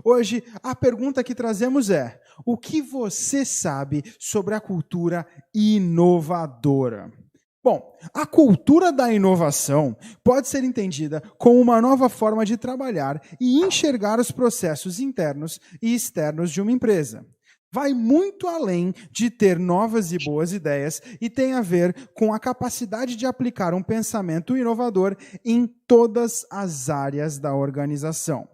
Hoje, a pergunta que trazemos é: o que você sabe sobre a cultura inovadora? Bom, a cultura da inovação pode ser entendida como uma nova forma de trabalhar e enxergar os processos internos e externos de uma empresa. Vai muito além de ter novas e boas ideias e tem a ver com a capacidade de aplicar um pensamento inovador em todas as áreas da organização.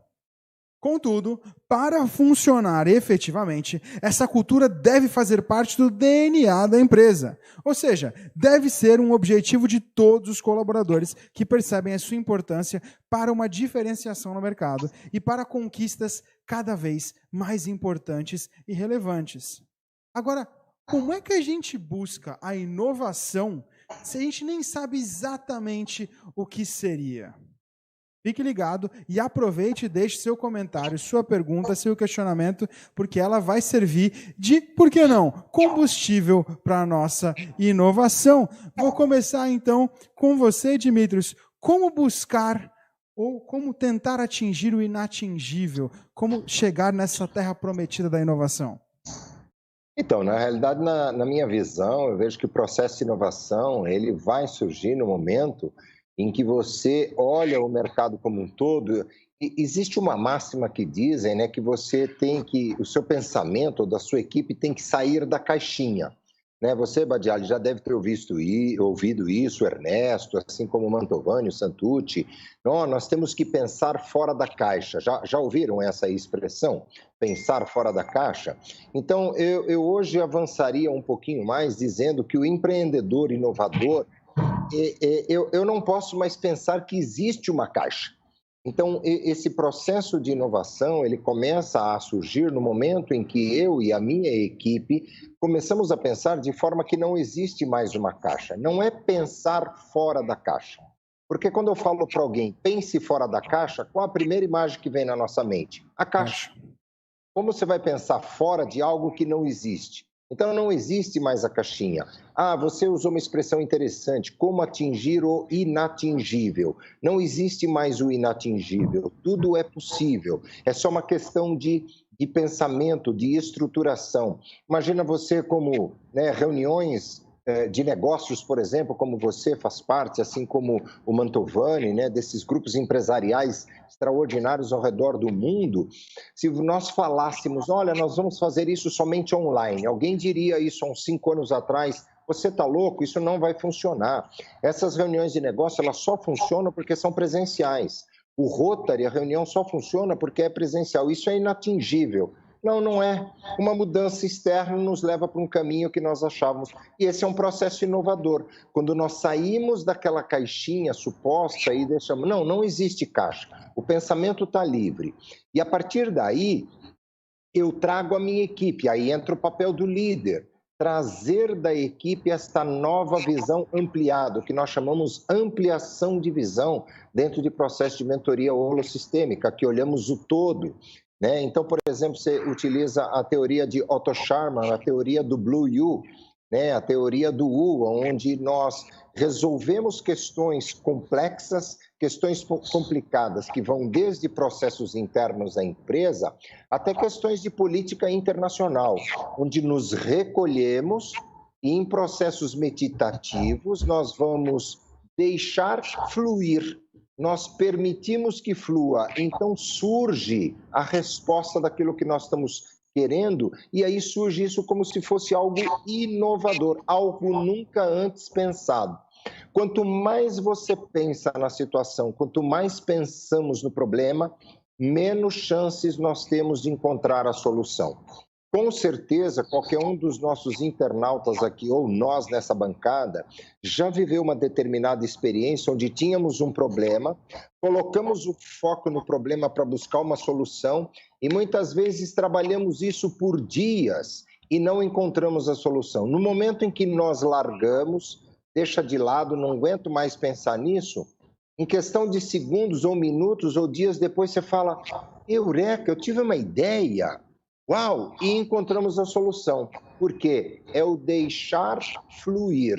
Contudo, para funcionar efetivamente, essa cultura deve fazer parte do DNA da empresa. Ou seja, deve ser um objetivo de todos os colaboradores que percebem a sua importância para uma diferenciação no mercado e para conquistas cada vez mais importantes e relevantes. Agora, como é que a gente busca a inovação se a gente nem sabe exatamente o que seria? Fique ligado e aproveite e deixe seu comentário, sua pergunta, seu questionamento, porque ela vai servir de, por que não, combustível para a nossa inovação. Vou começar então com você, Dimitrios. Como buscar ou como tentar atingir o inatingível? Como chegar nessa terra prometida da inovação? Então, na realidade, na minha visão, eu vejo que o processo de inovação, ele vai surgir no momento em que você olha o mercado como um todo. E existe uma máxima que dizem, né, que você tem que, o seu pensamento ou da sua equipe tem que sair da caixinha. Né? Você, Badiali, já deve ter ouvido isso, Ernesto, assim como o Mantovani, o Santucci. Não, nós temos que pensar fora da caixa. Já ouviram essa expressão? Pensar fora da caixa? Então, eu hoje avançaria um pouquinho mais dizendo que o empreendedor inovador, eu não posso mais pensar que existe uma caixa. Então, esse processo de inovação, ele começa a surgir no momento em que eu e a minha equipe começamos a pensar de forma que não existe mais uma caixa. Não é pensar fora da caixa. Porque quando eu falo para alguém, pense fora da caixa, qual a primeira imagem que vem na nossa mente? A caixa. Como você vai pensar fora de algo que não existe? Então, não existe mais a caixinha. Ah, você usou uma expressão interessante, como atingir o inatingível. Não existe mais o inatingível, tudo é possível. É só uma questão de pensamento, de estruturação. Imagina você como, né, reuniões de negócios, por exemplo, como você faz parte, assim como o Mantovani, né, desses grupos empresariais extraordinários ao redor do mundo. Se nós falássemos, olha, nós vamos fazer isso somente online, alguém diria isso há uns 5 anos atrás: você está louco? Isso não vai funcionar. Essas reuniões de negócio, elas só funcionam porque são presenciais. O Rotary, a reunião só funciona porque é presencial. Isso é inatingível. Não, não é. Uma mudança externa nos leva para um caminho que nós achávamos. E esse é um processo inovador. Quando nós saímos daquela caixinha suposta e deixamos... Não existe caixa. O pensamento está livre. E a partir daí, eu trago a minha equipe. Aí entra o papel do líder. Trazer da equipe esta nova visão ampliada, o que nós chamamos ampliação de visão dentro de processo de mentoria holossistêmica, que olhamos o todo. Né? Então, por exemplo, você utiliza a teoria de Otto Scharmer, a teoria do Blue U, né? A teoria do U, onde nós resolvemos questões complexas, questões complicadas, que vão desde processos internos da empresa até questões de política internacional, onde nos recolhemos e, em processos meditativos, nós vamos deixar fluir. Nós permitimos que flua, então surge a resposta daquilo que nós estamos querendo, e aí surge isso como se fosse algo inovador, algo nunca antes pensado. Quanto mais você pensa na situação, quanto mais pensamos no problema, menos chances nós temos de encontrar a solução. Com certeza, qualquer um dos nossos internautas aqui, ou nós nessa bancada, já viveu uma determinada experiência onde tínhamos um problema, colocamos o foco no problema para buscar uma solução e muitas vezes trabalhamos isso por dias e não encontramos a solução. No momento em que nós largamos, deixa de lado, não aguento mais pensar nisso, em questão de segundos ou minutos ou dias depois você fala: eureka, eu tive uma ideia. Uau! E encontramos a solução. Por quê? É o deixar fluir.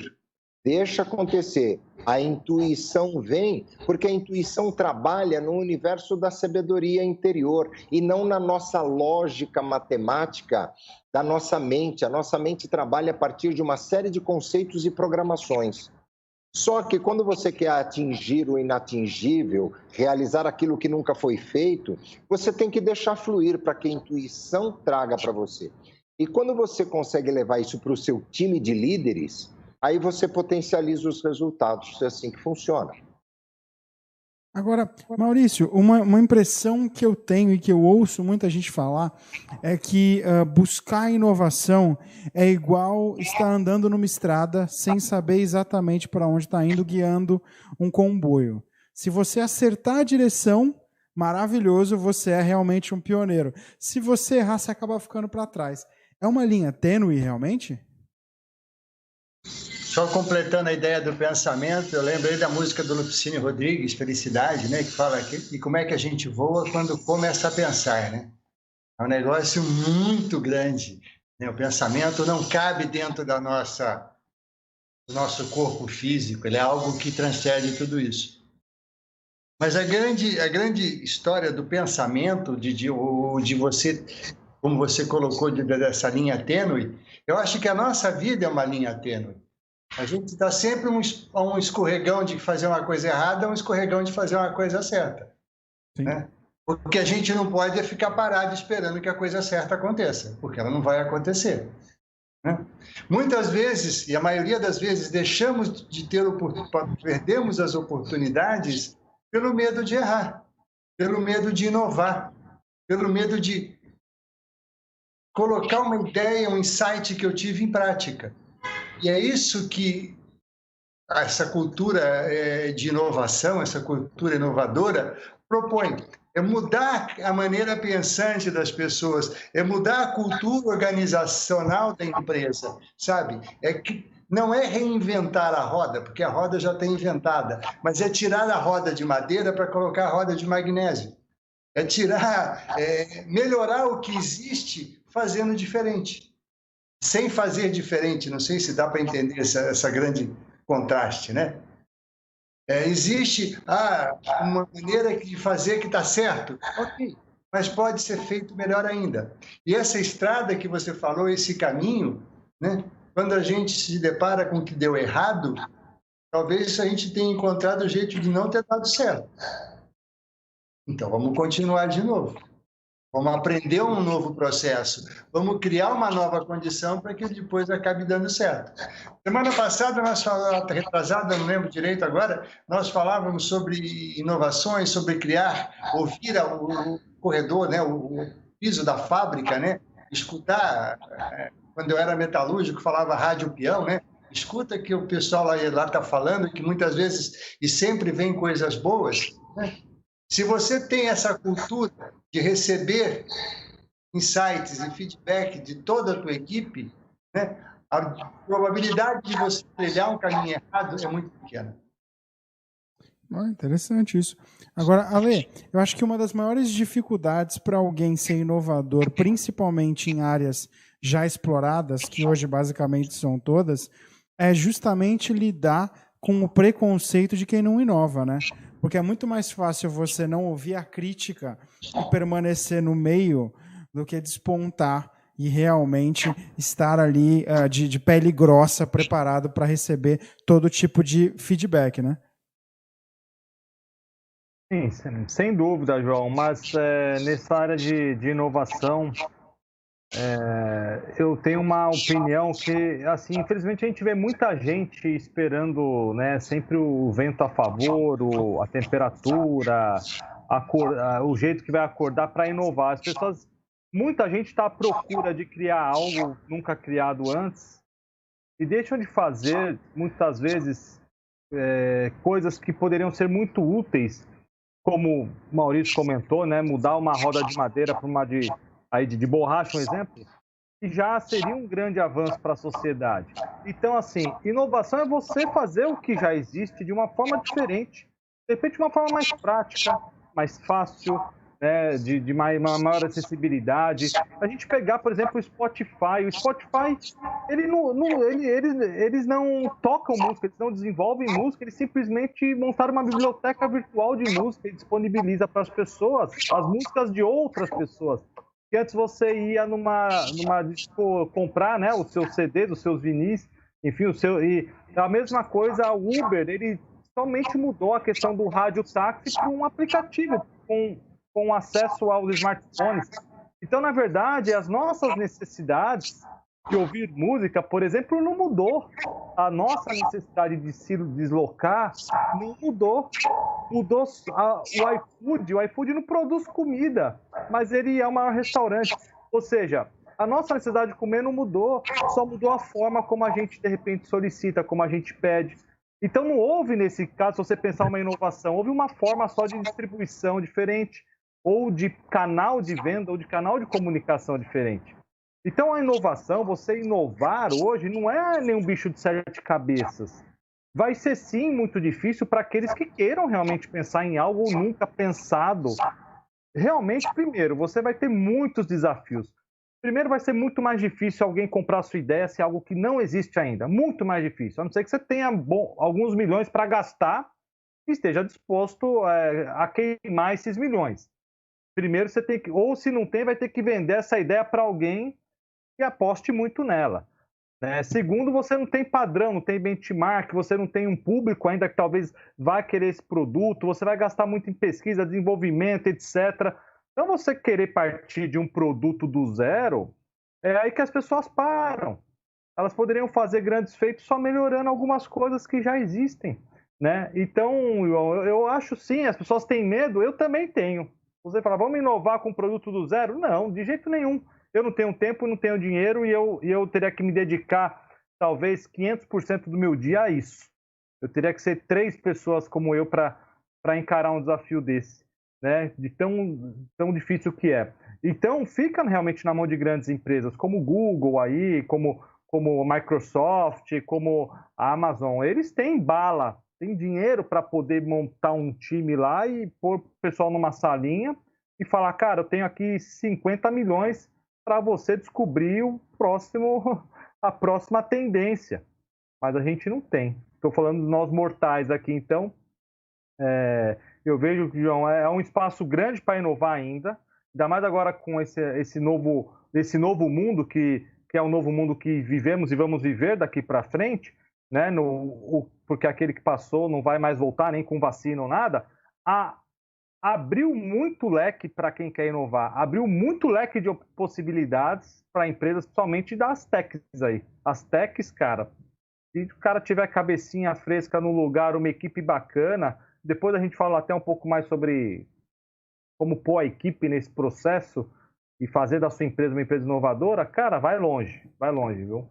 deixa acontecer. A intuição vem porque a intuição trabalha no universo da sabedoria interior e não na nossa lógica matemática da nossa mente. A nossa mente trabalha a partir de uma série de conceitos e programações. Só que quando você quer atingir o inatingível, realizar aquilo que nunca foi feito, você tem que deixar fluir para que a intuição traga para você. E quando você consegue levar isso para o seu time de líderes, aí você potencializa os resultados. É assim que funciona. Agora, Maurício, uma impressão que eu tenho e que eu ouço muita gente falar é que buscar inovação é igual estar andando numa estrada sem saber exatamente para onde está indo, guiando um comboio. Se você acertar a direção, maravilhoso, você é realmente um pioneiro. Se você errar, você acaba ficando para trás. É uma linha tênue, realmente? Só completando a ideia do pensamento, eu lembrei da música do Lupicínio Rodrigues, Felicidade, né, que fala e como é que a gente voa quando começa a pensar, né? É um negócio muito grande, né? O pensamento não cabe dentro do nosso corpo físico, ele é algo que transcende tudo isso. Mas a grande história do pensamento, de você, como você colocou, dessa linha tênue, eu acho que a nossa vida é uma linha tênue. A gente está sempre um escorregão de fazer uma coisa errada, um escorregão de fazer uma coisa certa. Né? Porque a gente não pode ficar parado esperando que a coisa certa aconteça, porque ela não vai acontecer. Né? Muitas vezes, e a maioria das vezes, perdemos as oportunidades pelo medo de errar, pelo medo de inovar, pelo medo de colocar uma ideia, um insight que eu tive em prática. E é isso que essa cultura de inovação, essa cultura inovadora propõe. É mudar a maneira pensante das pessoas, é mudar a cultura organizacional da empresa, sabe? Não é reinventar a roda, porque a roda já está inventada, mas é tirar a roda de madeira para colocar a roda de magnésio. É melhorar o que existe fazendo diferente. Sem fazer diferente, não sei se dá para entender essa grande contraste, né? Existe uma maneira de fazer que está certo, ok, mas pode ser feito melhor ainda. E essa estrada que você falou, esse caminho, né? Quando a gente se depara com o que deu errado, talvez a gente tenha encontrado o jeito de não ter dado certo. Então, vamos continuar de novo. Vamos aprender um novo processo, vamos criar uma nova condição para que depois acabe dando certo. Semana passada, retrasada, não lembro direito agora, nós falávamos sobre inovações, sobre ouvir o corredor, né, o piso da fábrica, né, escutar, quando eu era metalúrgico, falava rádio peão, né, escuta que o pessoal lá está falando, que muitas vezes e sempre vem coisas boas, né? Se você tem essa cultura de receber insights e feedback de toda a tua equipe, né, a probabilidade de você trilhar um caminho errado é muito pequena. Interessante isso. Agora, Ale, eu acho que uma das maiores dificuldades para alguém ser inovador, principalmente em áreas já exploradas, que hoje basicamente são todas, é justamente lidar com o preconceito de quem não inova, né? Porque é muito mais fácil você não ouvir a crítica e permanecer no meio do que despontar e realmente estar ali de pele grossa, preparado para receber todo tipo de feedback, né? Sim, sem dúvida, João. Mas nessa área de inovação, eu tenho uma opinião que, assim, infelizmente a gente vê muita gente esperando, né, sempre o vento a favor, a temperatura, o jeito que vai acordar para inovar. As pessoas, muita gente está à procura de criar algo nunca criado antes e deixam de fazer, muitas vezes, coisas que poderiam ser muito úteis, como o Maurício comentou, né, mudar uma roda de madeira para uma de borracha, um exemplo, que já seria um grande avanço para a sociedade. Então, assim, inovação é você fazer o que já existe de uma forma diferente, de repente de uma forma mais prática, mais fácil, né, de uma maior acessibilidade. A gente pegar, por exemplo, o Spotify. O Spotify, eles não tocam música, eles não desenvolvem música, eles simplesmente montaram uma biblioteca virtual de música e disponibiliza para as pessoas as músicas de outras pessoas. Que antes você ia numa disco comprar, né, os seus CDs, os seus vinis, enfim, e a mesma coisa, o Uber, ele somente mudou a questão do rádio táxi para um aplicativo com acesso aos smartphones. Então, na verdade, as nossas necessidades de ouvir música, por exemplo, não mudou. A nossa necessidade de se deslocar não mudou. Mudou o iFood não produz comida, mas ele é o maior restaurante. Ou seja, a nossa necessidade de comer não mudou, só mudou a forma como a gente, de repente, solicita, como a gente pede. Então, não houve, nesse caso, se você pensar uma inovação, houve uma forma só de distribuição diferente, ou de canal de venda, ou de canal de comunicação diferente. Então, a inovação, você inovar hoje, não é nenhum bicho de 7 cabeças. Vai ser, sim, muito difícil para aqueles que queiram realmente pensar em algo nunca pensado. Realmente, primeiro, você vai ter muitos desafios. Primeiro, vai ser muito mais difícil alguém comprar a sua ideia se é algo que não existe ainda. Muito mais difícil. A não ser que você tenha alguns milhões para gastar e esteja disposto a queimar esses milhões. Primeiro, você tem que... Ou, se não tem, vai ter que vender essa ideia para alguém que aposte muito nela. Segundo, você não tem padrão, não tem benchmark, você não tem um público ainda que talvez vá querer esse produto, você vai gastar muito em pesquisa, desenvolvimento, etc. Então, você querer partir de um produto do zero, é aí que as pessoas param. Elas poderiam fazer grandes feitos só melhorando algumas coisas que já existem, né? Então, eu acho sim, as pessoas têm medo, eu também tenho. Você fala, vamos inovar com um produto do zero? Não, de jeito nenhum. Eu não tenho tempo, não tenho dinheiro e eu teria que me dedicar talvez 500% do meu dia a isso. Eu teria que ser 3 pessoas como eu para encarar um desafio desse, né? De tão difícil que é. Então, fica realmente na mão de grandes empresas, como o Google aí, como a Microsoft, como a Amazon. Eles têm bala, têm dinheiro para poder montar um time lá e pôr o pessoal numa salinha e falar, cara, eu tenho aqui 50 milhões para você descobrir a próxima tendência. Mas a gente não tem. Estou falando de nós mortais aqui, então eu vejo que, João, é um espaço grande para inovar ainda mais agora com esse novo mundo que é o novo mundo que vivemos e vamos viver daqui para frente, né? Porque aquele que passou não vai mais voltar nem com vacina ou nada. Abriu muito leque para quem quer inovar, abriu muito leque de possibilidades para empresas, principalmente das techs aí. As techs, cara, se o cara tiver a cabecinha fresca no lugar, uma equipe bacana, depois a gente fala até um pouco mais sobre como pôr a equipe nesse processo e fazer da sua empresa uma empresa inovadora, cara, vai longe, viu?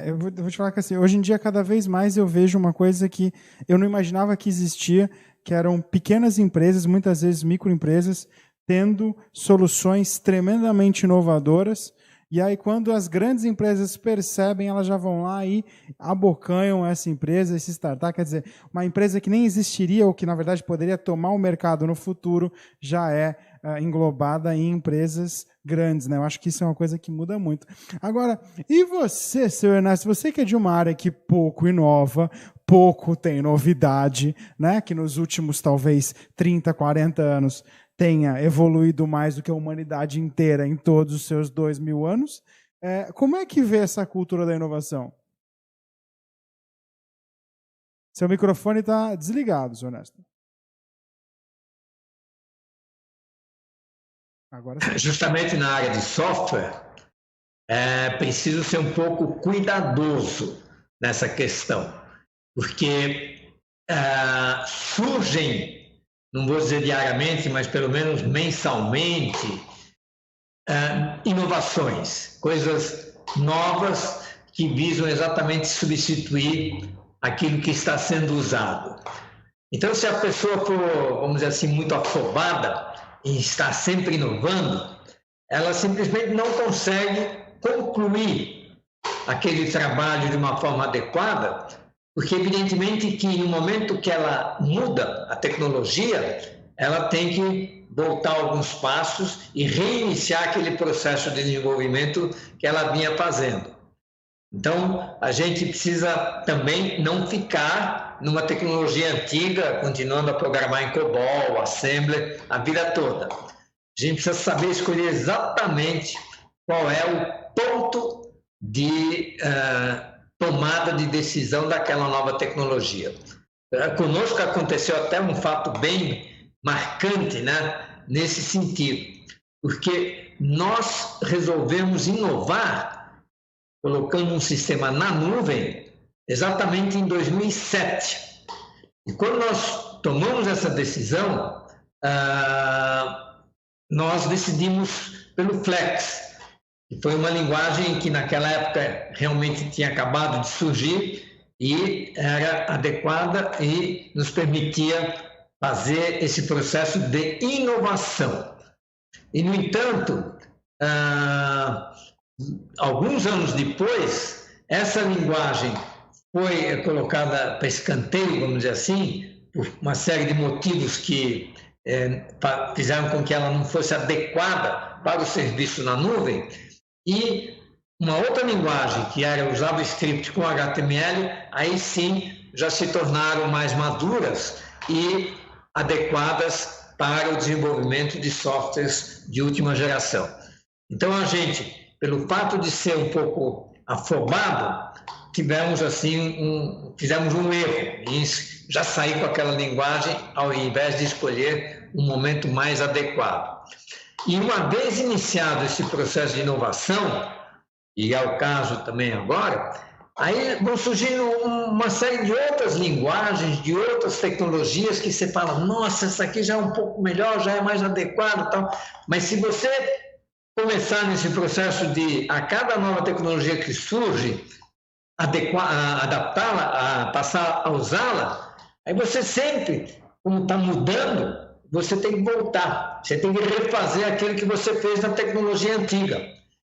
Eu vou te falar que assim, hoje em dia cada vez mais eu vejo uma coisa que eu não imaginava que existia, que eram pequenas empresas, muitas vezes microempresas, tendo soluções tremendamente inovadoras. E aí, quando as grandes empresas percebem, elas já vão lá e abocanham essa empresa, esse startup. Quer dizer, uma empresa que nem existiria ou que, na verdade, poderia tomar o mercado no futuro, já é englobada em empresas grandes, né? Eu acho que isso é uma coisa que muda muito. Agora, e você, seu Ernesto, você que é de uma área que pouco inova, pouco tem novidade, né? Que nos últimos, talvez, 30, 40 anos tenha evoluído mais do que a humanidade inteira em todos os seus 2000 anos. Como é que vê essa cultura da inovação? Seu microfone está desligado, seu Ernesto. Agora sim. Justamente na área de software, é preciso ser um pouco cuidadoso nessa questão, porque surgem, não vou dizer diariamente, mas pelo menos mensalmente, inovações, coisas novas que visam exatamente substituir aquilo que está sendo usado. Então, se a pessoa for, vamos dizer assim, muito afobada em estar sempre inovando, ela simplesmente não consegue concluir aquele trabalho de uma forma adequada, porque evidentemente que no momento que ela muda a tecnologia, ela tem que voltar alguns passos e reiniciar aquele processo de desenvolvimento que ela vinha fazendo. Então, a gente precisa também não ficar numa tecnologia antiga, continuando a programar em COBOL, Assembler, a vida toda. A gente precisa saber escolher exatamente qual é o ponto de tomada de decisão daquela nova tecnologia. Conosco aconteceu até um fato bem marcante, né, nesse sentido, porque nós resolvemos inovar colocando um sistema na nuvem exatamente em 2007. E quando nós tomamos essa decisão, nós decidimos pelo Flex, que foi uma linguagem que naquela época realmente tinha acabado de surgir e era adequada e nos permitia fazer esse processo de inovação. E, no entanto, alguns anos depois, essa linguagem foi colocada para escanteio, vamos dizer assim, por uma série de motivos que fizeram com que ela não fosse adequada para o serviço na nuvem, e uma outra linguagem, que era o JavaScript com HTML, aí sim já se tornaram mais maduras e adequadas para o desenvolvimento de softwares de última geração. Então, a gente, pelo fato de ser um pouco afobado, fizemos um erro em já sair com aquela linguagem ao invés de escolher um momento mais adequado. E uma vez iniciado esse processo de inovação, e é o caso também agora, aí vão surgindo uma série de outras linguagens, de outras tecnologias que você fala, nossa, essa aqui já é um pouco melhor, já é mais adequado e tal. Mas se você começar nesse processo de, a cada nova tecnologia que surge, adaptá-la, passar a usá-la, aí você sempre, como está mudando, você tem que voltar, você tem que refazer aquilo que você fez na tecnologia antiga.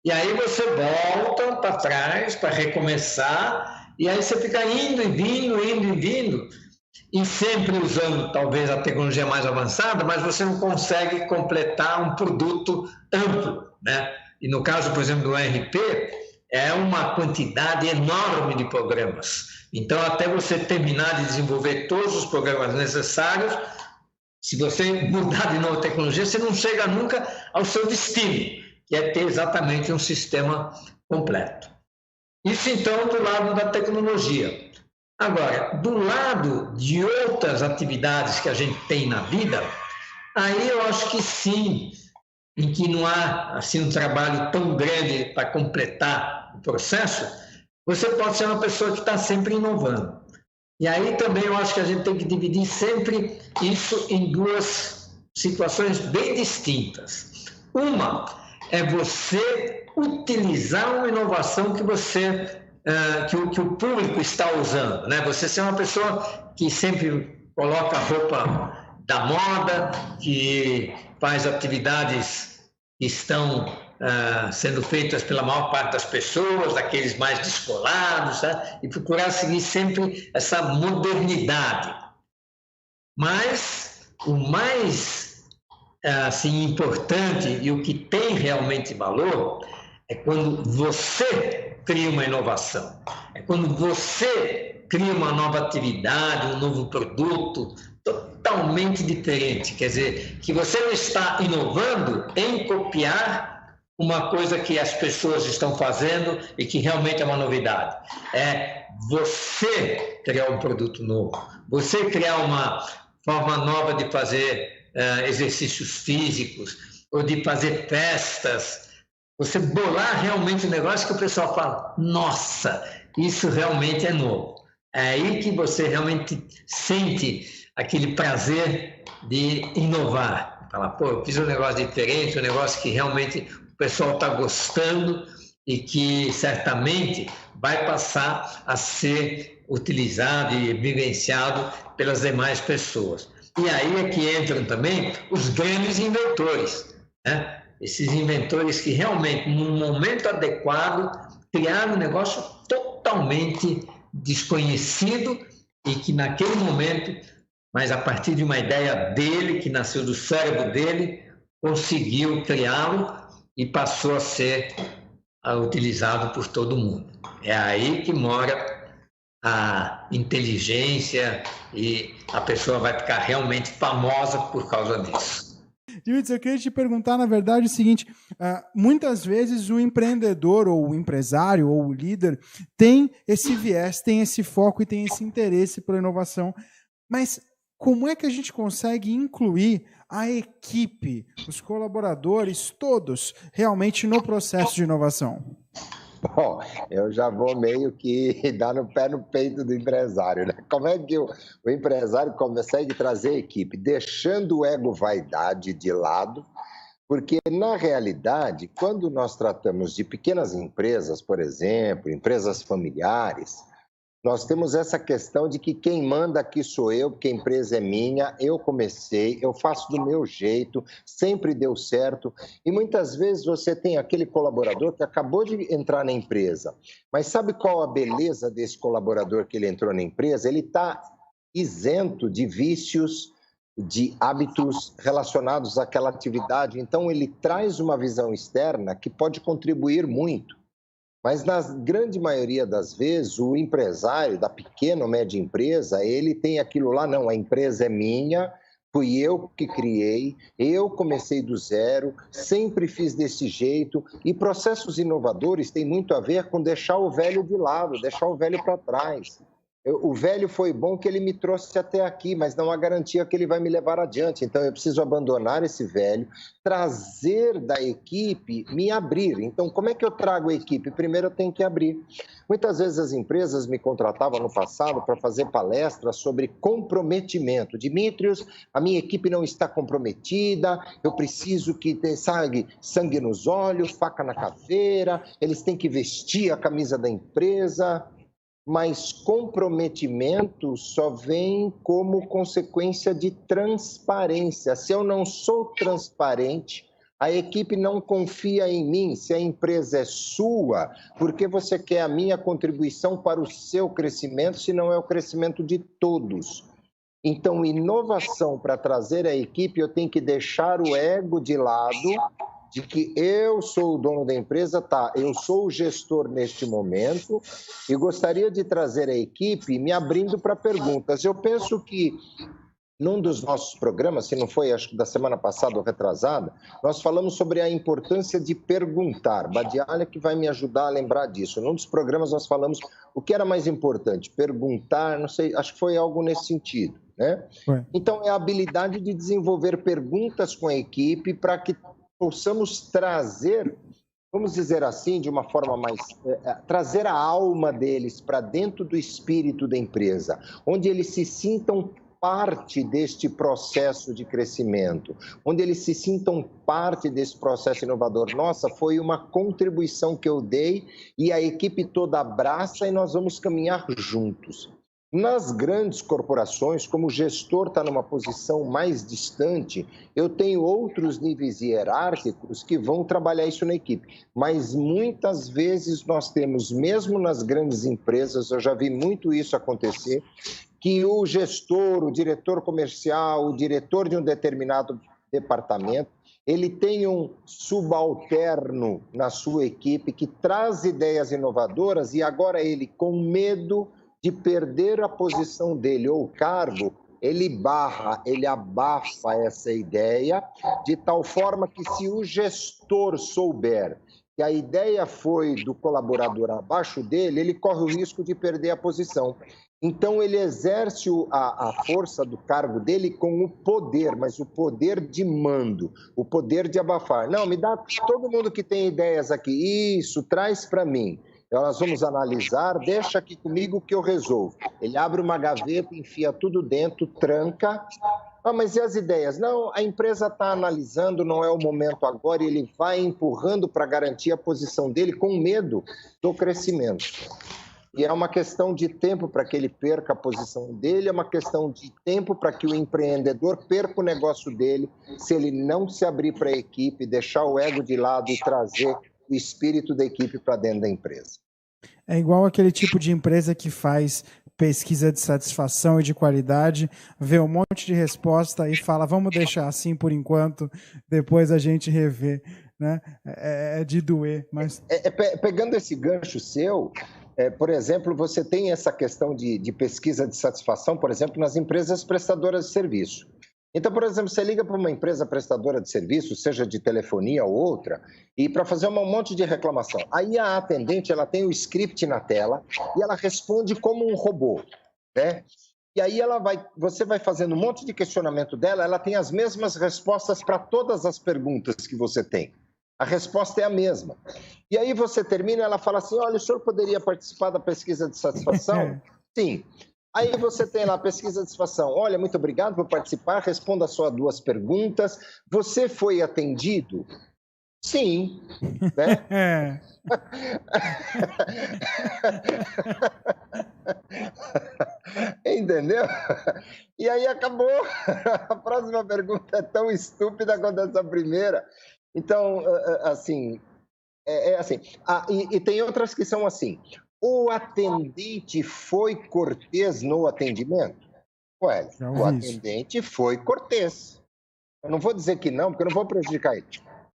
E aí você volta para trás para recomeçar, e aí você fica indo e vindo, e sempre usando talvez a tecnologia mais avançada, mas você não consegue completar um produto amplo, né? E no caso, por exemplo, do ERP, é uma quantidade enorme de programas. Então, até você terminar de desenvolver todos os programas necessários, se você mudar de nova tecnologia, você não chega nunca ao seu destino, que é ter exatamente um sistema completo. Isso, então, do lado da tecnologia. Agora, do lado de outras atividades que a gente tem na vida, aí eu acho que sim, em que não há assim, um trabalho tão grande para completar o processo, você pode ser uma pessoa que está sempre inovando. E aí também eu acho que a gente tem que dividir sempre isso em duas situações bem distintas. Uma é você utilizar uma inovação que que o público está usando, né? Você ser uma pessoa que sempre coloca a roupa da moda, que faz atividades que estão sendo feitas pela maior parte das pessoas, daqueles mais descolados, tá? E procurar seguir sempre essa modernidade. Mas o mais assim, importante e o que tem realmente valor é quando você cria uma inovação, é quando você cria uma nova atividade, um novo produto totalmente diferente, quer dizer, que você não está inovando em copiar uma coisa que as pessoas estão fazendo e que realmente é uma novidade. É você criar um produto novo, você criar uma forma nova de fazer exercícios físicos ou de fazer festas, você bolar realmente um negócio que o pessoal fala, nossa, isso realmente é novo. É aí que você realmente sente aquele prazer de inovar. Falar, pô, eu fiz um negócio diferente, um negócio que realmente o pessoal está gostando e que certamente vai passar a ser utilizado e vivenciado pelas demais pessoas. E aí é que entram também os grandes inventores, né? Esses inventores que realmente, num momento adequado, criaram um negócio totalmente desconhecido e que naquele momento mas a partir de uma ideia dele, que nasceu do cérebro dele, conseguiu criá-lo e passou a ser utilizado por todo mundo. É aí que mora a inteligência e a pessoa vai ficar realmente famosa por causa disso. Dimitris, eu queria te perguntar, na verdade, o seguinte, muitas vezes o empreendedor ou o empresário ou o líder tem esse viés, tem esse foco e tem esse interesse pela inovação, mas como é que a gente consegue incluir a equipe, os colaboradores, todos, realmente no processo de inovação? Bom, eu já vou meio que dar no pé no peito do empresário, né? Como é que o empresário consegue trazer a equipe, deixando o ego-vaidade de lado? Porque, na realidade, quando nós tratamos de pequenas empresas, por exemplo, empresas familiares, nós temos essa questão de que quem manda aqui sou eu, porque a empresa é minha, eu comecei, eu faço do meu jeito, sempre deu certo. E muitas vezes você tem aquele colaborador que acabou de entrar na empresa, mas sabe qual a beleza desse colaborador que ele entrou na empresa? Ele está isento de vícios, de hábitos relacionados àquela atividade. Então, ele traz uma visão externa que pode contribuir muito. Mas, na grande maioria das vezes, o empresário da pequena ou média empresa, ele tem aquilo lá, não, a empresa é minha, fui eu que criei, eu comecei do zero, sempre fiz desse jeito, e processos inovadores têm muito a ver com deixar o velho de lado, deixar o velho para trás. O velho foi bom que ele me trouxe até aqui, mas não há garantia que ele vai me levar adiante. Então, eu preciso abandonar esse velho, trazer da equipe, me abrir. Então, como é que eu trago a equipe? Primeiro, eu tenho que abrir. Muitas vezes as empresas me contratavam no passado para fazer palestras sobre comprometimento. Dimitrios, a minha equipe não está comprometida, eu preciso que tenha sangue nos olhos, faca na caveira, eles têm que vestir a camisa da empresa. Mas comprometimento só vem como consequência de transparência. Se eu não sou transparente, a equipe não confia em mim. Se a empresa é sua, por que você quer a minha contribuição para o seu crescimento, se não é o crescimento de todos? Então, inovação para trazer a equipe, eu tenho que deixar o ego de lado, de que eu sou o dono da empresa, tá, eu sou o gestor neste momento e gostaria de trazer a equipe me abrindo para perguntas. Eu penso que num dos nossos programas, se não foi, acho que da semana passada ou retrasada, nós falamos sobre a importância de perguntar. Badialha que vai me ajudar a lembrar disso. Num dos programas nós falamos o que era mais importante, perguntar, não sei, acho que foi algo nesse sentido, né? Então, é a habilidade de desenvolver perguntas com a equipe para que possamos trazer, vamos dizer assim, de uma forma mais... trazer a alma deles para dentro do espírito da empresa, onde eles se sintam parte deste processo de crescimento, onde eles se sintam parte desse processo inovador. Nossa, foi uma contribuição que eu dei e a equipe toda abraça e nós vamos caminhar juntos. Nas grandes corporações, como o gestor está numa posição mais distante, eu tenho outros níveis hierárquicos que vão trabalhar isso na equipe. Mas muitas vezes nós temos, mesmo nas grandes empresas, eu já vi muito isso acontecer, que o gestor, o diretor comercial, o diretor de um determinado departamento, ele tem um subalterno na sua equipe que traz ideias inovadoras e agora ele, com medo de perder a posição dele ou o cargo, ele abafa essa ideia, de tal forma que se o gestor souber que a ideia foi do colaborador abaixo dele, ele corre o risco de perder a posição. Então, ele exerce a força do cargo dele com o poder, mas o poder de mando, o poder de abafar. Não, me dá todo mundo que tem ideias aqui, isso, traz para mim. Nós vamos analisar, deixa aqui comigo que eu resolvo. Ele abre uma gaveta, enfia tudo dentro, tranca. Ah, mas e as ideias? Não, a empresa está analisando, não é o momento agora, e ele vai empurrando para garantir a posição dele com medo do crescimento. E é uma questão de tempo para que ele perca a posição dele, é uma questão de tempo para que o empreendedor perca o negócio dele, se ele não se abrir para a equipe, deixar o ego de lado e trazer o espírito da equipe para dentro da empresa. É igual aquele tipo de empresa que faz pesquisa de satisfação e de qualidade, vê um monte de resposta e fala, vamos deixar assim por enquanto, depois a gente revê, né? É de doer, mas... Pegando esse gancho seu, por exemplo, você tem essa questão de pesquisa de satisfação, por exemplo, nas empresas prestadoras de serviço. Então, por exemplo, você liga para uma empresa prestadora de serviço, seja de telefonia ou outra, e para fazer um monte de reclamação. Aí a atendente, ela tem o script na tela e ela responde como um robô, né? E aí você vai fazendo um monte de questionamento dela, ela tem as mesmas respostas para todas as perguntas que você tem. A resposta é a mesma. E aí você termina, ela fala assim, olha, o senhor poderia participar da pesquisa de satisfação? Sim. Aí você tem lá a pesquisa de satisfação. Olha, muito obrigado por participar, responda só 2 perguntas. Você foi atendido? Sim. Né? Entendeu? E aí acabou. A próxima pergunta é tão estúpida quanto essa primeira. Então, assim, assim. E tem outras que são assim. O atendente foi cortês no atendimento? Ué, o atendente foi cortês. Eu não vou dizer que não, porque eu não vou prejudicar ele.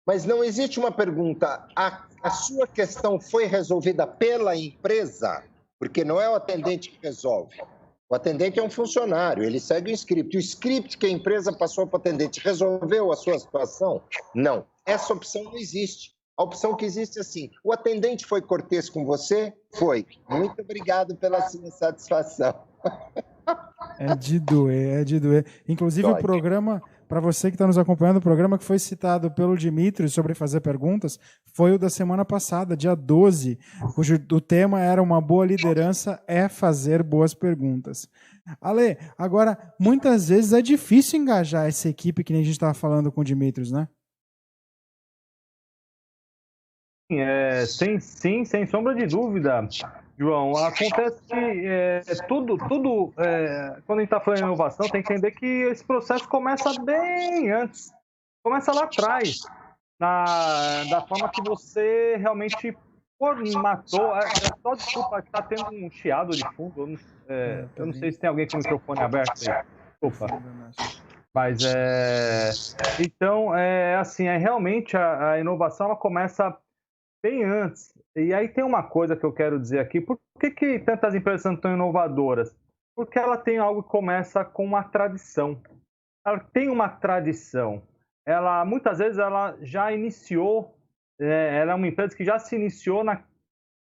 Mas não existe uma pergunta, a sua questão foi resolvida pela empresa? Porque não é o atendente que resolve. O atendente é um funcionário, ele segue o script. O script que a empresa passou para o atendente resolveu a sua situação? Não. Essa opção não existe. A opção que existe é assim, o atendente foi cortês com você? Foi. Muito obrigado pela sua satisfação. É de doer, é de doer. Inclusive o programa, para você que está nos acompanhando, o programa que foi citado pelo Dimitri sobre fazer perguntas, foi o da semana passada, dia 12, cujo o tema era uma boa liderança é fazer boas perguntas. Ale, agora, muitas vezes é difícil engajar essa equipe que nem a gente estava falando com o Dimitri, né? Sim, sem sombra de dúvida, João. Acontece que tudo quando a gente está falando em inovação, tem que entender que esse processo começa bem antes. Começa lá atrás, da forma que você realmente formatou. Só desculpa, está tendo um chiado de fundo. Eu não sei se tem alguém com o microfone aberto aí. Desculpa. Mas então, assim, realmente a inovação ela começa bem antes. E aí tem uma coisa que eu quero dizer aqui. Por que tantas empresas são tão inovadoras? Porque ela tem algo que começa com uma tradição. Ela tem uma tradição. Muitas vezes ela já iniciou, ela é uma empresa que já se iniciou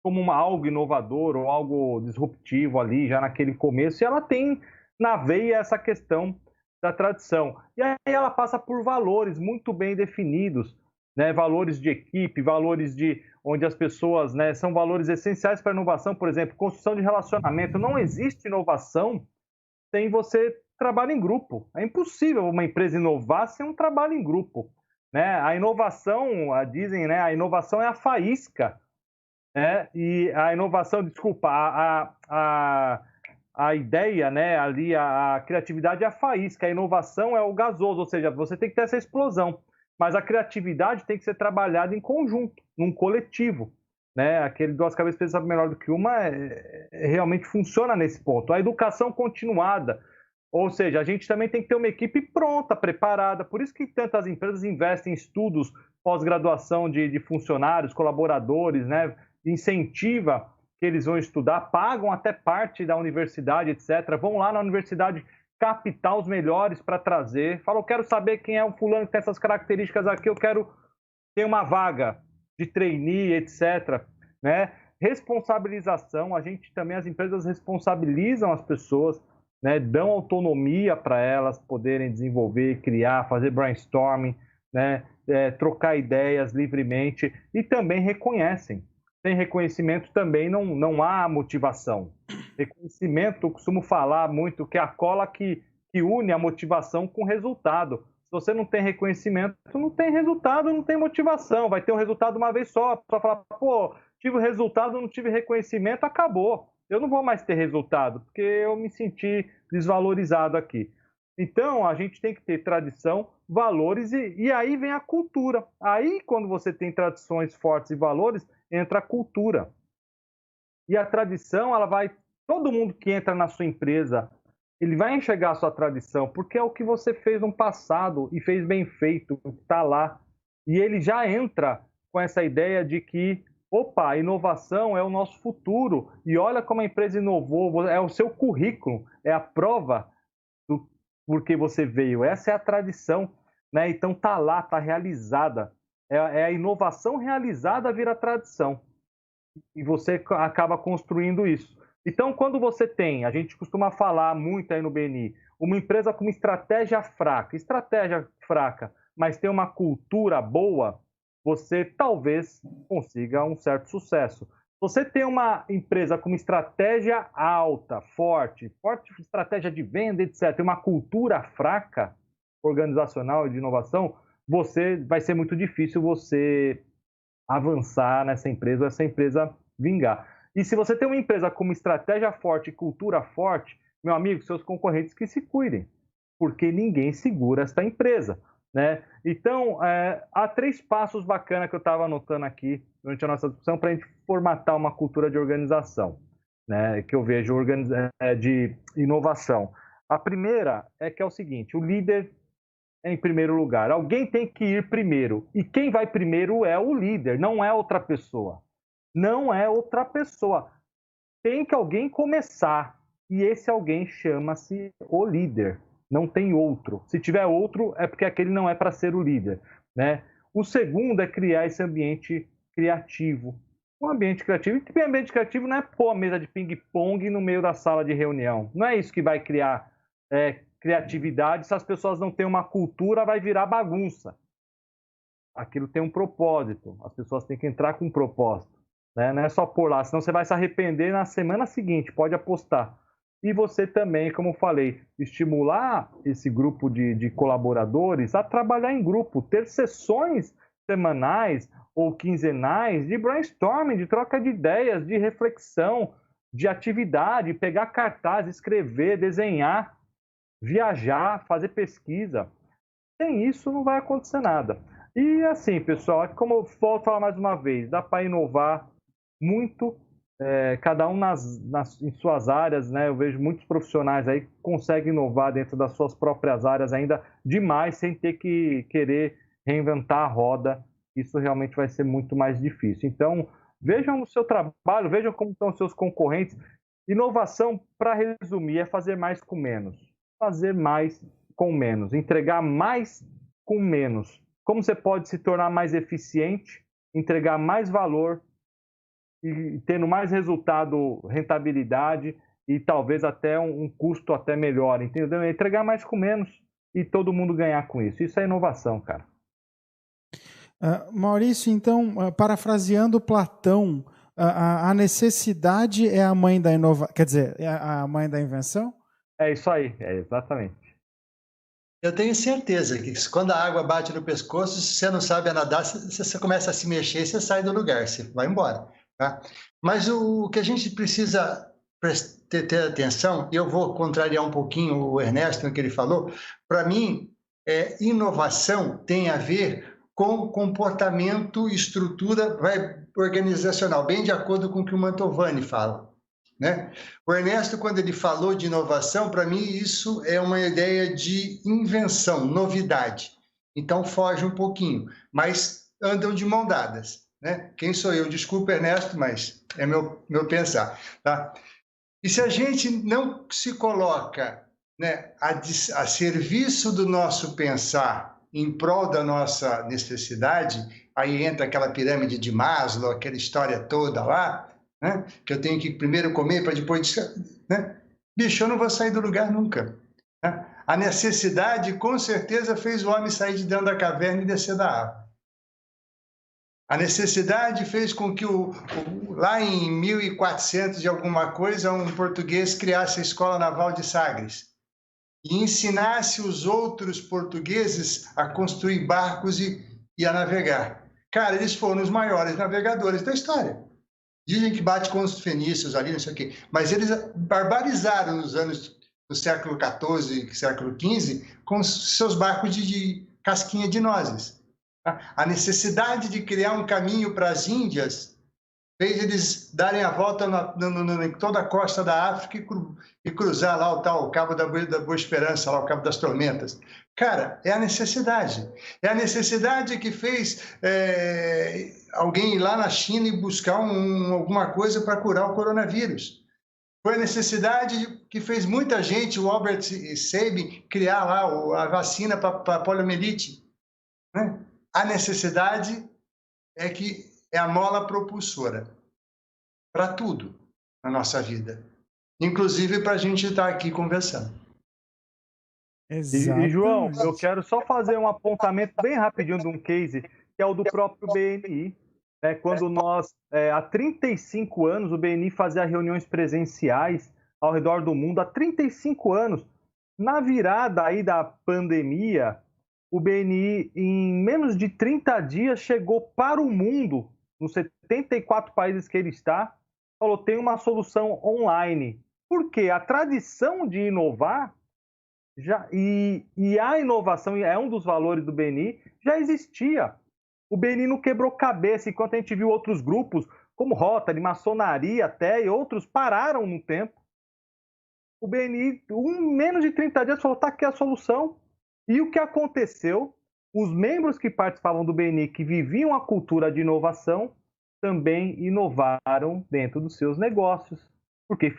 como algo inovador ou algo disruptivo ali, já naquele começo, e ela tem na veia essa questão da tradição. E aí ela passa por valores muito bem definidos, né, valores de equipe, valores onde as pessoas, né, são valores essenciais para a inovação, por exemplo, construção de relacionamento. Não existe inovação sem você trabalhar em grupo. É impossível uma empresa inovar sem um trabalho em grupo, né? A inovação, dizem, né, a inovação é a faísca, né? E a inovação, desculpa, a ideia, né, ali a criatividade é a faísca, a inovação é o gasoso, ou seja, você tem que ter essa explosão. Mas a criatividade tem que ser trabalhada em conjunto, num coletivo, né? Aquele 2 cabeças pensam melhor do que uma realmente funciona nesse ponto. A educação continuada, ou seja, a gente também tem que ter uma equipe pronta, preparada. Por isso que tantas empresas investem em estudos, pós-graduação de funcionários, colaboradores, né? Incentiva que eles vão estudar, pagam até parte da universidade, etc. Vão lá na universidade captar os melhores para trazer. Fala, eu quero saber quem é o fulano que tem essas características aqui, eu quero ter uma vaga de trainee, etc. Né? Responsabilização, as empresas responsabilizam as pessoas, né? Dão autonomia para elas poderem desenvolver, criar, fazer brainstorming, né? Trocar ideias livremente e também reconhecem. Sem reconhecimento também não há motivação. Reconhecimento, eu costumo falar muito que é a cola que une a motivação com o resultado. Se você não tem reconhecimento, não tem resultado, não tem motivação. Vai ter um resultado uma vez só. Só falar, pô, tive resultado, não tive reconhecimento, acabou. Eu não vou mais ter resultado, porque eu me senti desvalorizado aqui. Então, a gente tem que ter tradição, valores e aí vem a cultura. Aí, quando você tem tradições fortes e valores, entra a cultura. E a tradição, todo mundo que entra na sua empresa, ele vai enxergar a sua tradição, porque é o que você fez no passado e fez bem feito, está lá. E ele já entra com essa ideia de que, opa, a inovação é o nosso futuro. E olha como a empresa inovou, é o seu currículo, é a prova do porquê você veio. Essa é a tradição, né? Então está lá, está realizada. É a inovação realizada vira tradição. E você acaba construindo isso. Então, quando você tem, a gente costuma falar muito aí no BNI, uma empresa com estratégia fraca, mas tem uma cultura boa, você talvez consiga um certo sucesso. Você tem uma empresa com uma estratégia alta, forte estratégia de venda, etc., uma cultura fraca, organizacional e de inovação, vai ser muito difícil você avançar nessa empresa ou essa empresa vingar. E se você tem uma empresa com uma estratégia forte e cultura forte, meu amigo, seus concorrentes que se cuidem, porque ninguém segura esta empresa, né? Então, há 3 passos bacanas que eu estava anotando aqui durante a nossa discussão para a gente formatar uma cultura de organização, né? Que eu vejo de inovação. A primeira é que é o seguinte, o líder é em primeiro lugar. Alguém tem que ir primeiro. E quem vai primeiro é o líder, não é outra pessoa. Não é outra pessoa. Tem que alguém começar. E esse alguém chama-se o líder. Não tem outro. Se tiver outro, é porque aquele não é para ser o líder, né? O segundo é criar esse ambiente criativo. Um ambiente criativo. E um ambiente criativo não é pôr a mesa de ping-pong no meio da sala de reunião. Não é isso que vai criar criatividade. Se as pessoas não têm uma cultura, vai virar bagunça. Aquilo tem um propósito. As pessoas têm que entrar com um propósito, né? Não é só pôr lá, senão você vai se arrepender na semana seguinte, pode apostar. E você também, como eu falei, estimular esse grupo de colaboradores a trabalhar em grupo, ter sessões semanais ou quinzenais de brainstorming, de troca de ideias, de reflexão, de atividade, pegar cartaz, escrever, desenhar, viajar, fazer pesquisa. Sem isso não vai acontecer nada. E assim, pessoal, como eu volto a falar mais uma vez, dá para inovar muito, cada um em suas áreas, né? Eu vejo muitos profissionais aí que conseguem inovar dentro das suas próprias áreas ainda demais, sem ter que querer reinventar a roda. Isso realmente vai ser muito mais difícil. Então, vejam o seu trabalho, vejam como estão os seus concorrentes. Inovação, para resumir, é fazer mais com menos. Fazer mais com menos. Entregar mais com menos. Como você pode se tornar mais eficiente, entregar mais valor e tendo mais resultado, rentabilidade e talvez até um custo até melhor, entendeu? Entregar mais com menos e todo mundo ganhar com isso. Isso é inovação, cara. Maurício, então, parafraseando Platão, a necessidade é a mãe da inovação, quer dizer, é a mãe da invenção? É isso aí, exatamente. Eu tenho certeza que quando a água bate no pescoço, se você não sabe nadar, você começa a se mexer e você sai do lugar, você vai embora. Tá? Mas o que a gente precisa ter atenção, e eu vou contrariar um pouquinho o Ernesto no que ele falou, para mim, inovação tem a ver com comportamento e estrutura organizacional, bem de acordo com o que o Mantovani fala. Né? O Ernesto, quando ele falou de inovação, para mim isso é uma ideia de invenção, novidade. Então foge um pouquinho, mas andam de mão dadas. Né? Quem sou eu? Desculpa, Ernesto, mas é meu pensar. Tá? E se a gente não se coloca, né, a serviço do nosso pensar, em prol da nossa necessidade, aí entra aquela pirâmide de Maslow, aquela história toda lá, né? Que eu tenho que primeiro comer para depois... Né? Bicho, eu não vou sair do lugar nunca. Né? A necessidade, com certeza, fez o homem sair de dentro da caverna e descer da árvore. A necessidade fez com que, lá em 1400 e alguma coisa, um português criasse a Escola Naval de Sagres e ensinasse os outros portugueses a construir barcos e a navegar. Cara, eles foram os maiores navegadores da história. Dizem que bate com os fenícios ali, não sei o quê. Mas eles barbarizaram nos anos do século XIV e século XV com seus barcos de casquinha de nozes. A necessidade de criar um caminho para as Índias fez eles darem a volta em toda a costa da África e cruzar lá o Cabo da Boa Esperança, lá o Cabo das Tormentas. Cara, é a necessidade. É a necessidade que fez alguém ir lá na China e buscar alguma coisa para curar o coronavírus. Foi a necessidade que fez muita gente, o Albert Sabin, criar lá a vacina para poliomielite. Né? A necessidade é a mola propulsora para tudo na nossa vida, inclusive para a gente estar aqui conversando. E, João, eu quero só fazer um apontamento bem rapidinho de um case, que é o do próprio BNI. Né? Quando nós, há 35 anos, o BNI fazia reuniões presenciais ao redor do mundo, há 35 anos. Na virada aí da pandemia, o BNI, em menos de 30 dias, chegou para o mundo, nos 74 países que ele está, falou, tem uma solução online. Por quê? A tradição de inovar, e a inovação é um dos valores do BNI, já existia. O BNI não quebrou cabeça, enquanto a gente viu outros grupos, como Rotary, maçonaria até, e outros pararam no tempo. O BNI, menos de 30 dias, falou, tá aqui a solução. E o que aconteceu? Os membros que participavam do BNI, que viviam a cultura de inovação, também inovaram dentro dos seus negócios, porque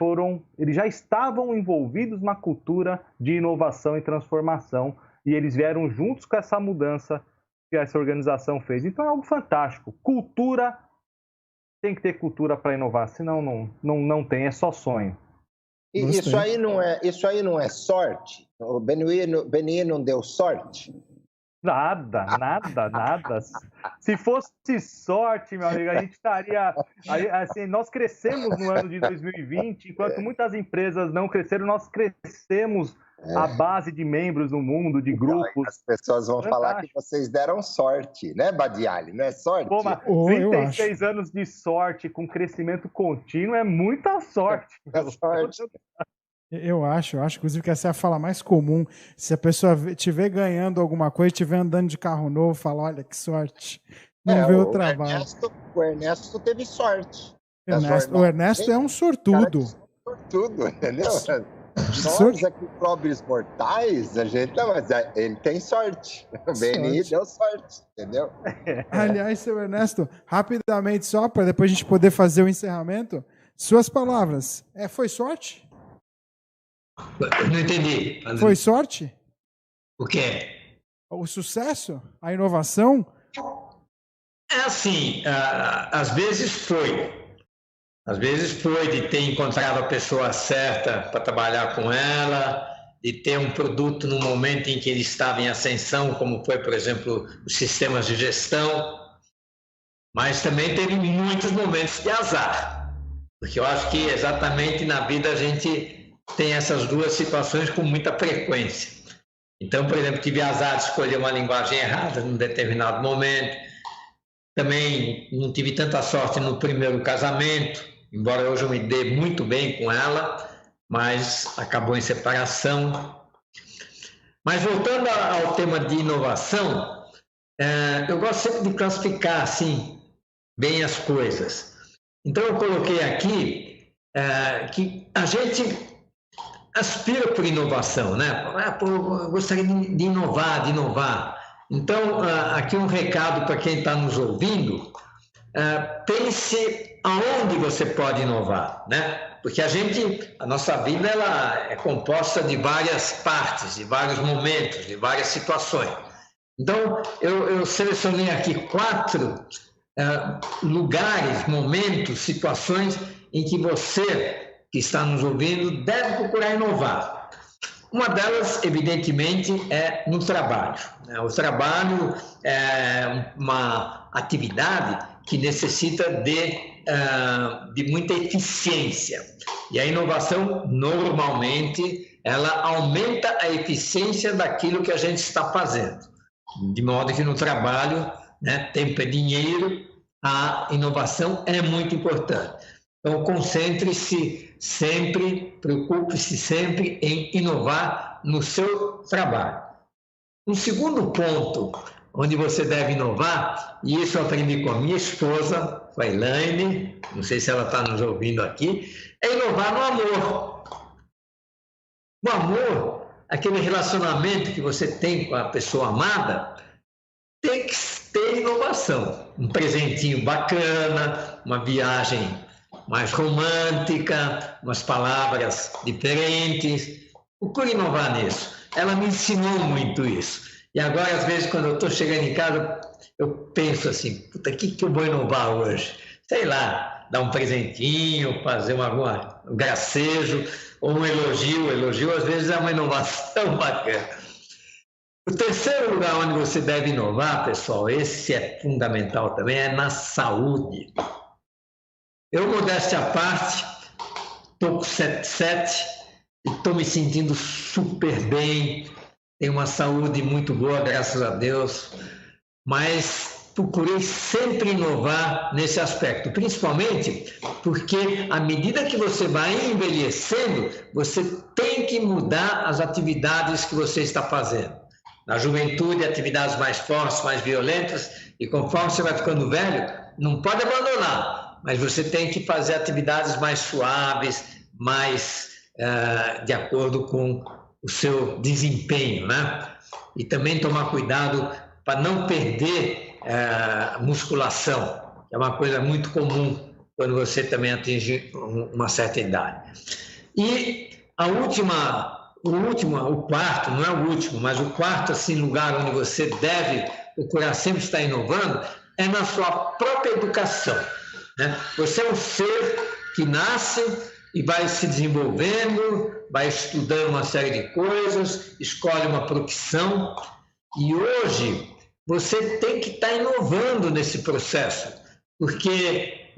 eles já estavam envolvidos na cultura de inovação e transformação, e eles vieram juntos com essa mudança que essa organização fez. Então é algo fantástico. Cultura, tem que ter cultura para inovar, senão não tem, é só sonho. Isso aí não é sorte? O BNI não deu sorte? Nada. Se fosse sorte, meu amigo, a gente estaria... Assim, nós crescemos no ano de 2020, enquanto muitas empresas não cresceram, nós crescemos a base de membros no mundo, de grupos. As pessoas vão falar que vocês deram sorte, né, Badiali? Não é sorte? Pô, mas 36 anos de sorte com crescimento contínuo é muita sorte. É sorte. Eu acho, inclusive, que essa é a fala mais comum. Se a pessoa estiver ganhando alguma coisa, estiver andando de carro novo, fala, olha, que sorte. Não vê o trabalho. O Ernesto teve sorte. O Ernesto é um sortudo. Sortudo, entendeu? Nós aqui, pobres mortais, a gente... Não, mas ele tem sorte. O BNI deu sorte, entendeu? Aliás, seu Ernesto, rapidamente só, para depois a gente poder fazer o encerramento, suas palavras. Foi sorte? Não entendi. Foi sorte? O quê? O sucesso? A inovação? É assim, às vezes foi. Às vezes foi de ter encontrado a pessoa certa para trabalhar com ela, de ter um produto no momento em que ele estava em ascensão, como foi, por exemplo, os sistemas de gestão. Mas também teve muitos momentos de azar. Porque eu acho que exatamente na vida a gente tem essas duas situações com muita frequência. Então, por exemplo, tive azar de escolher uma linguagem errada num determinado momento. Também não tive tanta sorte no primeiro casamento, embora hoje eu me dê muito bem com ela, mas acabou em separação. Mas voltando ao tema de inovação, eu gosto sempre de classificar assim, bem as coisas. Então, eu coloquei aqui que a gente aspira por inovação, né? Eu gostaria de inovar. Então, aqui um recado para quem está nos ouvindo, pense aonde você pode inovar, né? Porque a nossa vida ela é composta de várias partes, de vários momentos, de várias situações. Então, eu selecionei aqui 4 lugares, momentos, situações em que você que está nos ouvindo deve procurar inovar. Uma delas, evidentemente, é no trabalho. O trabalho é uma atividade que necessita de muita eficiência. E a inovação, normalmente, ela aumenta a eficiência daquilo que a gente está fazendo. De modo que no trabalho, né, tempo é dinheiro, a inovação é muito importante. Então, concentre-se sempre, preocupe-se sempre em inovar no seu trabalho. Um segundo ponto onde você deve inovar, e isso eu aprendi com a minha esposa, com a Elaine, não sei se ela está nos ouvindo aqui, é inovar no amor. O amor, aquele relacionamento que você tem com a pessoa amada, tem que ter inovação. Um presentinho bacana, uma viagem mais romântica, umas palavras diferentes. Procure inovar nisso. Ela me ensinou muito isso. E agora, às vezes, quando eu estou chegando em casa, eu penso assim, puta, o que eu vou inovar hoje? Sei lá, dar um presentinho, fazer um gracejo, ou um elogio. O elogio, às vezes, é uma inovação bacana. O terceiro lugar onde você deve inovar, pessoal, esse é fundamental também, é na saúde. Eu, modéstia à parte, estou com 77 e estou me sentindo super bem, tenho uma saúde muito boa, graças a Deus, mas procurei sempre inovar nesse aspecto, principalmente porque à medida que você vai envelhecendo, você tem que mudar as atividades que você está fazendo. Na juventude, atividades mais fortes, mais violentas, e conforme você vai ficando velho, não pode abandonar, mas você tem que fazer atividades mais suaves, mais de acordo com o seu desempenho, né? E também tomar cuidado para não perder musculação, que é uma coisa muito comum quando você também atinge uma certa idade. E o quarto, não é o último, mas o quarto assim, lugar onde você deve procurar sempre estar inovando é na sua própria educação, né? Você é um ser que nasce e vai se desenvolvendo, vai estudando uma série de coisas, escolhe uma profissão, e hoje você tem que estar inovando nesse processo, porque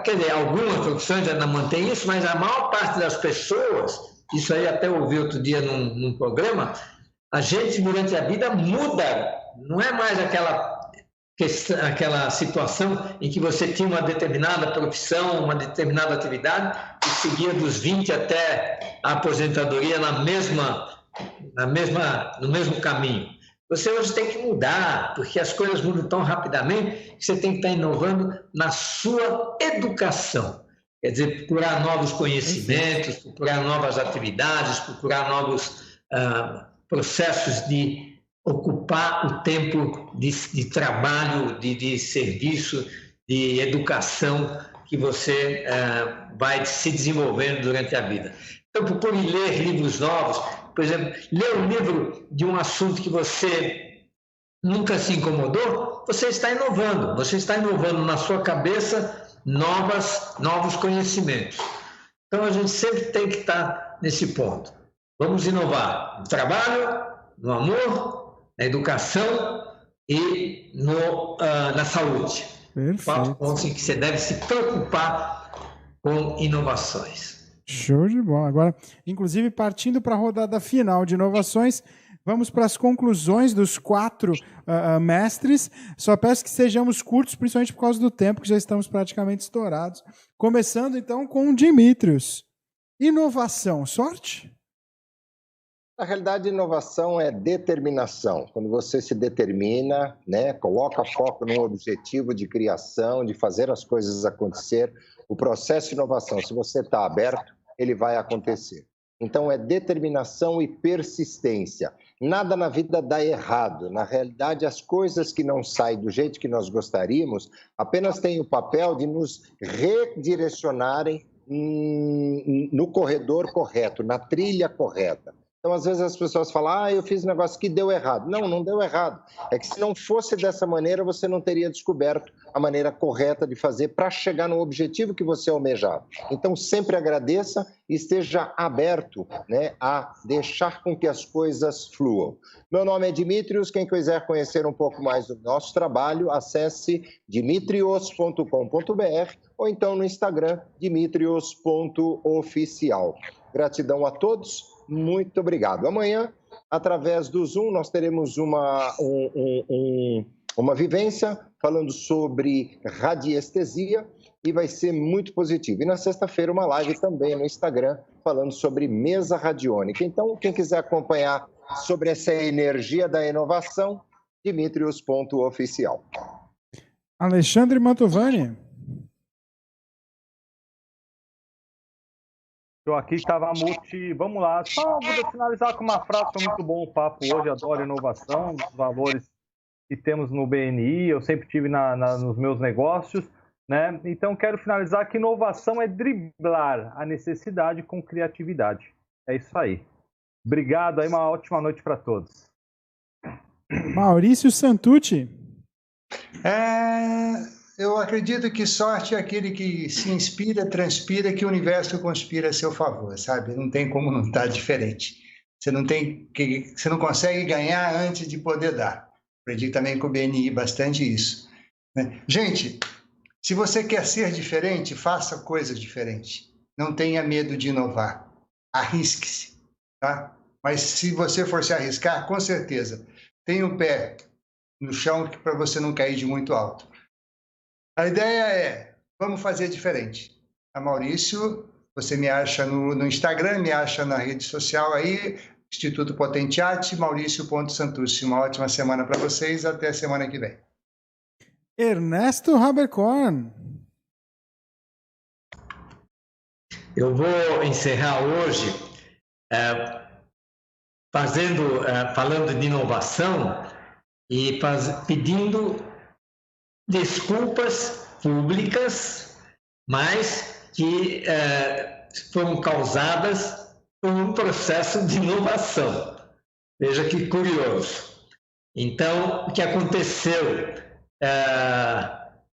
quer dizer, algumas profissões ainda mantêm isso, mas a maior parte das pessoas, isso aí até ouvi outro dia num programa, a gente durante a vida muda, não é mais aquela situação em que você tinha uma determinada profissão, uma determinada atividade e seguia dos 20 até a aposentadoria no mesmo caminho. Você hoje tem que mudar, porque as coisas mudam tão rapidamente que você tem que estar inovando na sua educação. Quer dizer, procurar novos conhecimentos, procurar novas atividades, procurar novos processos de ocupar o tempo de trabalho, de serviço, de educação que você vai se desenvolvendo durante a vida. Então, procure ler livros novos. Por exemplo, ler um livro de um assunto que você nunca se incomodou, você está inovando na sua cabeça novos conhecimentos. Então, a gente sempre tem que estar nesse ponto. Vamos inovar no trabalho, no amor, na educação e na saúde. Perfeito. 4 pontos em que você deve se preocupar com inovações. Show de bola. Agora, inclusive, partindo para a rodada final de inovações, vamos para as conclusões dos 4 mestres. Só peço que sejamos curtos, principalmente por causa do tempo, que já estamos praticamente estourados. Começando, então, com o Dimitrios. Inovação, sorte? Na realidade, inovação é determinação. Quando você se determina, né, coloca foco num objetivo de criação, de fazer as coisas acontecer, o processo de inovação, se você está aberto, ele vai acontecer. Então, é determinação e persistência. Nada na vida dá errado. Na realidade, as coisas que não saem do jeito que nós gostaríamos apenas têm o papel de nos redirecionarem no corredor correto, na trilha correta. Então, às vezes as pessoas falam, eu fiz um negócio que deu errado. Não, não deu errado. É que se não fosse dessa maneira, você não teria descoberto a maneira correta de fazer para chegar no objetivo que você almejava. Então, sempre agradeça e esteja aberto, né, a deixar com que as coisas fluam. Meu nome é Dimitrios. Quem quiser conhecer um pouco mais do nosso trabalho, acesse dimitrios.com.br ou então no Instagram, dimitrios.oficial. Gratidão a todos. Muito obrigado. Amanhã, através do Zoom, nós teremos uma vivência falando sobre radiestesia e vai ser muito positivo. E na sexta-feira, uma live também no Instagram falando sobre mesa radiônica. Então, quem quiser acompanhar sobre essa energia da inovação, Dimitrios.oficial. Alexandre Mantovani. Eu aqui estava multi. Vamos lá, só vou finalizar com uma frase. Foi muito bom o papo hoje. Adoro inovação, os valores que temos no BNI. Eu sempre tive nos meus negócios, né? Então quero finalizar que inovação é driblar a necessidade com criatividade. É isso aí. Obrigado aí, uma ótima noite para todos. Maurício Santucci. Eu acredito que sorte é aquele que se inspira, transpira, que o universo conspira a seu favor, sabe? Não tem como não estar diferente. Você não consegue ganhar antes de poder dar. Acredito também com o BNI bastante isso, né? Gente, se você quer ser diferente, faça coisas diferentes. Não tenha medo de inovar. Arrisque-se, tá? Mas se você for se arriscar, com certeza, tenha o pé no chão para você não cair de muito alto. A ideia é, vamos fazer diferente. A Maurício, você me acha no Instagram, me acha na rede social aí, Instituto Potentiate, Maurício.Santucci. Uma ótima semana para vocês, até a semana que vem. Ernesto Haberkorn. Eu vou encerrar hoje falando de inovação e pedindo desculpas públicas, mas que foram causadas por um processo de inovação. Veja que curioso. Então, o que aconteceu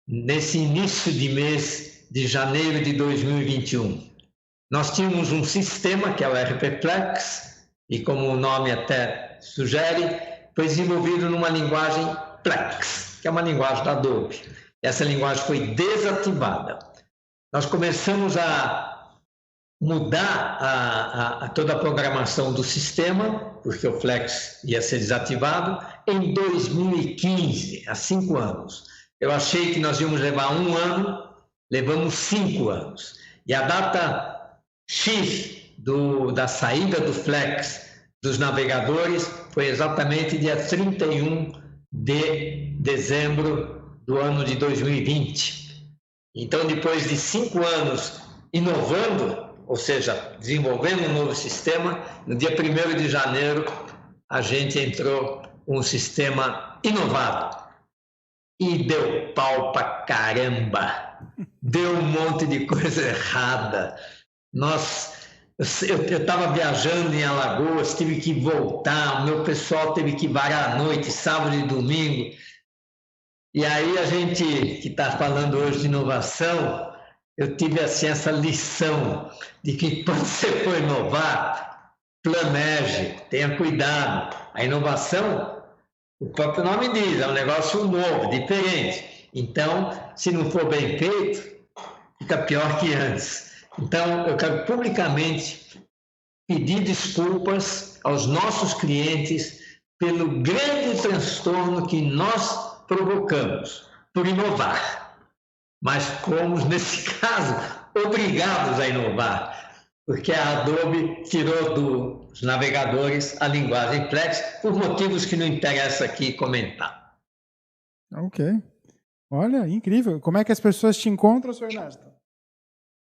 nesse início de mês de janeiro de 2021? Nós tínhamos um sistema, que é o RP Plex, e como o nome até sugere, foi desenvolvido numa linguagem Plex, que é uma linguagem da Adobe. Essa linguagem foi desativada. Nós começamos a mudar toda a programação do sistema, porque o Flex ia ser desativado, em 2015, há 5 anos. Eu achei que nós íamos levar 1 ano, levamos 5 anos. E a data X da saída do Flex dos navegadores foi exatamente dia 31 de dezembro do ano de 2020. Então, depois de 5 anos inovando, ou seja, desenvolvendo um novo sistema, no dia 1º de janeiro, a gente entrou com um sistema inovado. E deu pau pra caramba. Deu um monte de coisa errada. Eu estava viajando em Alagoas, tive que voltar, o meu pessoal teve que varar à noite, sábado e domingo. E aí a gente que está falando hoje de inovação, eu tive assim essa lição de que quando você for inovar, planeje, tenha cuidado. A inovação, o próprio nome diz, é um negócio novo, diferente. Então, se não for bem feito, fica pior que antes. Então, eu quero publicamente pedir desculpas aos nossos clientes pelo grande transtorno que nós provocamos por inovar. Mas fomos, nesse caso, obrigados a inovar, porque a Adobe tirou dos navegadores a linguagem Plex por motivos que não interessa aqui comentar. Ok. Olha, incrível. Como é que as pessoas te encontram, Sr. Ernesto?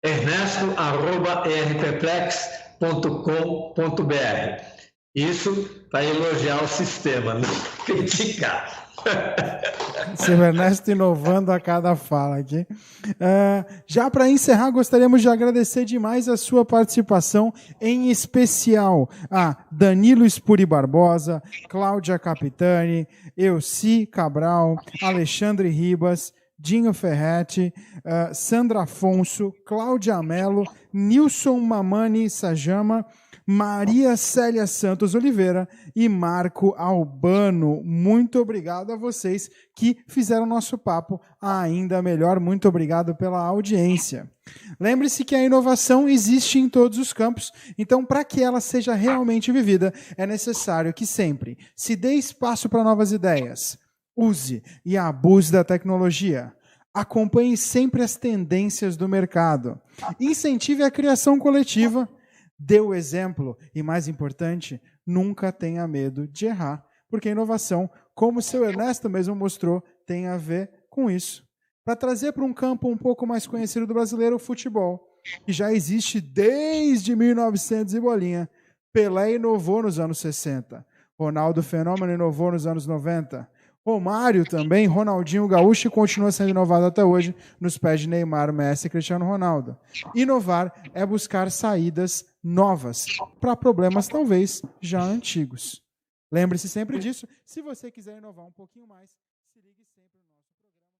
ernesto@rpplex.com.br. Isso para elogiar o sistema, não criticar. Seu Ernesto inovando a cada fala aqui. Já para encerrar, gostaríamos de agradecer demais a sua participação, em especial a Danilo Spuri Barbosa, Cláudia Capitani, Elci Cabral, Alexandre Ribas, Dinho Ferretti, Sandra Afonso, Cláudia Mello, Nilson Mamani Sajama, Maria Célia Santos Oliveira e Marco Albano. Muito obrigado a vocês que fizeram nosso papo ainda melhor. Muito obrigado pela audiência. Lembre-se que a inovação existe em todos os campos, então para que ela seja realmente vivida, é necessário que sempre se dê espaço para novas ideias. Use e abuse da tecnologia. Acompanhe sempre as tendências do mercado. Incentive a criação coletiva. Dê o exemplo e, mais importante, nunca tenha medo de errar, porque a inovação como o seu Ernesto mesmo mostrou, tem a ver com isso. Para trazer para um campo um pouco mais conhecido do brasileiro, o futebol, que já existe desde 1900 e bolinha. Pelé inovou nos anos 60. Ronaldo Fenômeno inovou nos anos 90. Romário também, Ronaldinho Gaúcho, continua sendo inovado até hoje nos pés de Neymar, Messi e Cristiano Ronaldo. Inovar é buscar saídas novas para problemas talvez já antigos. Lembre-se sempre disso. Se você quiser inovar um pouquinho mais,